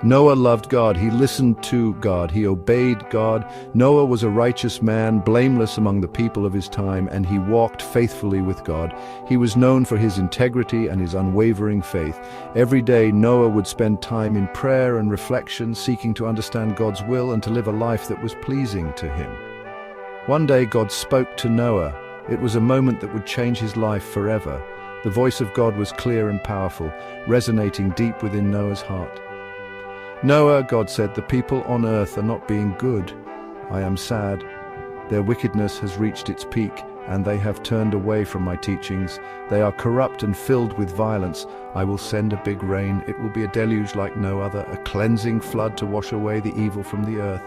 Noah loved God. He listened to God. He obeyed God. Noah was a righteous man, blameless among the people of his time, and he walked faithfully with God. He was known for his integrity and his unwavering faith. Every day, Noah would spend time in prayer and reflection, seeking to understand God's will and to live a life that was pleasing to him. One day, God spoke to Noah. It was a moment that would change his life forever. The voice of God was clear and powerful, resonating deep within Noah's heart. "Noah," God said, "the people on earth are not being good. I am sad. Their wickedness has reached its peak, and they have turned away from my teachings. They are corrupt and filled with violence. I will send a big rain. It will be a deluge like no other, a cleansing flood to wash away the evil from the earth.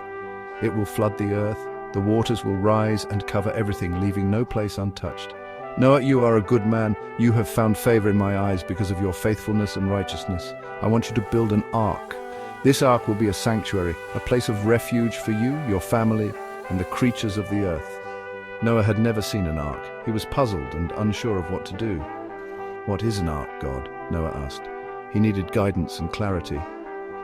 It will flood the earth. The waters will rise and cover everything, leaving no place untouched. Noah, you are a good man. You have found favor in my eyes because of your faithfulness and righteousness. I want you to build an ark. This ark will be a sanctuary, a place of refuge for you, your family, and the creatures of the earth." Noah had never seen an ark. He was puzzled and unsure of what to do. "What is an ark, God?" Noah asked. He needed guidance and clarity.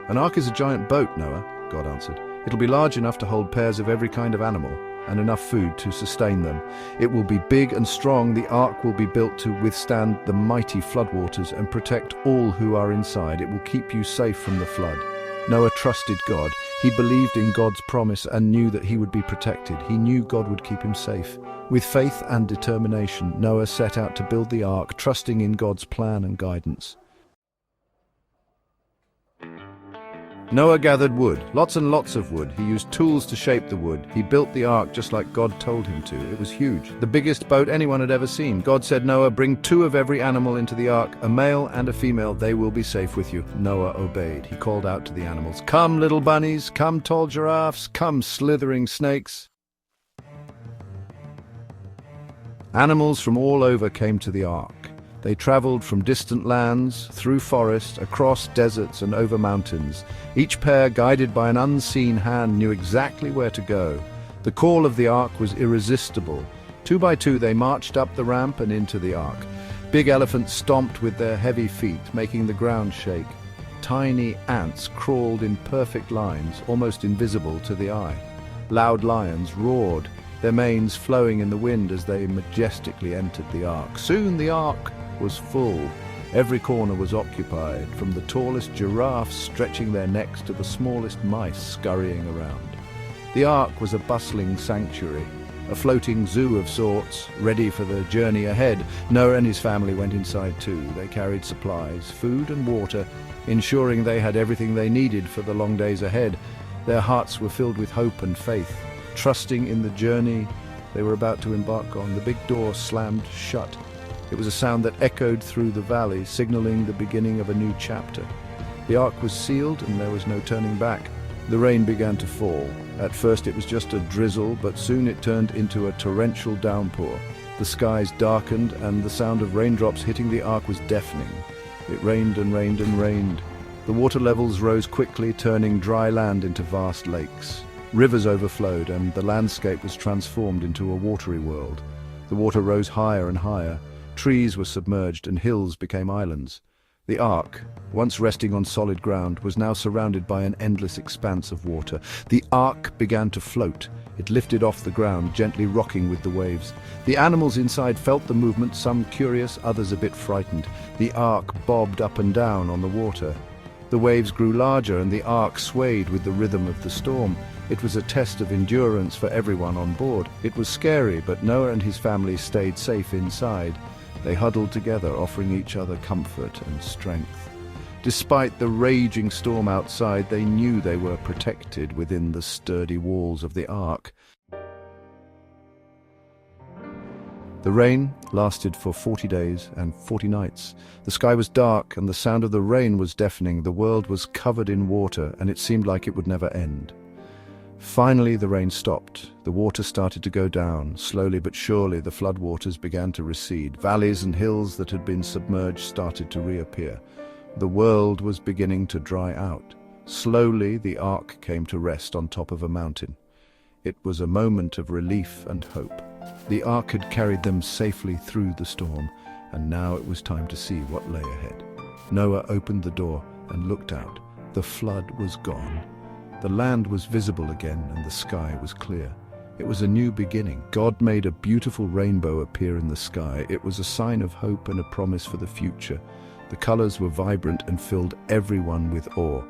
"An ark is a giant boat, Noah," God answered. "It'll be large enough to hold pairs of every kind of animal, and enough food to sustain them. It will be big and strong. The ark will be built to withstand the mighty floodwaters and protect all who are inside. It will keep you safe from the flood." Noah trusted God. He believed in God's promise and knew that he would be protected. He knew God would keep him safe. With faith and determination, Noah set out to build the ark, trusting in God's plan and guidance. Noah gathered wood, lots and lots of wood. He used tools to shape the wood. He built the ark just like God told him to. It was huge, the biggest boat anyone had ever seen. God said, "Noah, bring 2 of every animal into the ark, a male and a female. They will be safe with you." Noah obeyed. He called out to the animals, "Come, little bunnies, come, tall giraffes, come, slithering snakes." Animals from all over came to the ark. They traveled from distant lands, through forests, across deserts and over mountains. Each pair, guided by an unseen hand, knew exactly where to go. The call of the ark was irresistible. 2 by 2 they marched up the ramp and into the ark. Big elephants stomped with their heavy feet, making the ground shake. Tiny ants crawled in perfect lines, almost invisible to the eye. Loud lions roared, their manes flowing in the wind as they majestically entered the ark. Soon the ark was full. Every corner was occupied, from the tallest giraffes stretching their necks to the smallest mice scurrying around. The ark was a bustling sanctuary, a floating zoo of sorts, ready for the journey ahead. Noah and his family went inside too. They carried supplies, food and water, ensuring they had everything they needed for the long days ahead. Their hearts were filled with hope and faith, trusting in the journey they were about to embark on. The big door slammed shut. It was a sound that echoed through the valley, signaling the beginning of a new chapter. The ark was sealed and there was no turning back. The rain began to fall. At first it was just a drizzle, but soon it turned into a torrential downpour. The skies darkened and the sound of raindrops hitting the ark was deafening. It rained and rained and rained. The water levels rose quickly, turning dry land into vast lakes. Rivers overflowed and the landscape was transformed into a watery world. The water rose higher and higher. Trees were submerged and hills became islands. The ark, once resting on solid ground, was now surrounded by an endless expanse of water. The ark began to float. It lifted off the ground, gently rocking with the waves. The animals inside felt the movement, some curious, others a bit frightened. The ark bobbed up and down on the water. The waves grew larger and the ark swayed with the rhythm of the storm. It was a test of endurance for everyone on board. It was scary, but Noah and his family stayed safe inside. They huddled together, offering each other comfort and strength. Despite the raging storm outside, they knew they were protected within the sturdy walls of the ark. The rain lasted for 40 days and 40 nights. The sky was dark and the sound of the rain was deafening. The world was covered in water and it seemed like it would never end. Finally, the rain stopped. The water started to go down. Slowly but surely, the floodwaters began to recede. Valleys and hills that had been submerged started to reappear. The world was beginning to dry out. Slowly, the ark came to rest on top of a mountain. It was a moment of relief and hope. The ark had carried them safely through the storm, and now it was time to see what lay ahead. Noah opened the door and looked out. The flood was gone. The land was visible again and the sky was clear. It was a new beginning. God made a beautiful rainbow appear in the sky. It was a sign of hope and a promise for the future. The colors were vibrant and filled everyone with awe.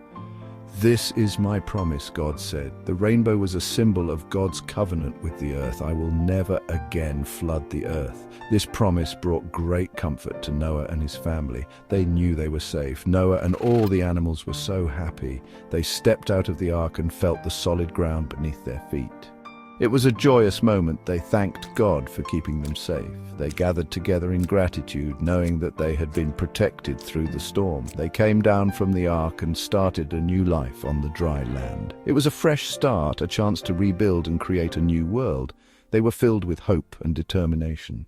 "This is my promise," God said. The rainbow was a symbol of God's covenant with the earth. "I will never again flood the earth." This promise brought great comfort to Noah and his family. They knew they were safe. Noah and all the animals were so happy. They stepped out of the ark and felt the solid ground beneath their feet. It was a joyous moment. They thanked God for keeping them safe. They gathered together in gratitude, knowing that they had been protected through the storm. They came down from the ark and started a new life on the dry land. It was a fresh start, a chance to rebuild and create a new world. They were filled with hope and determination.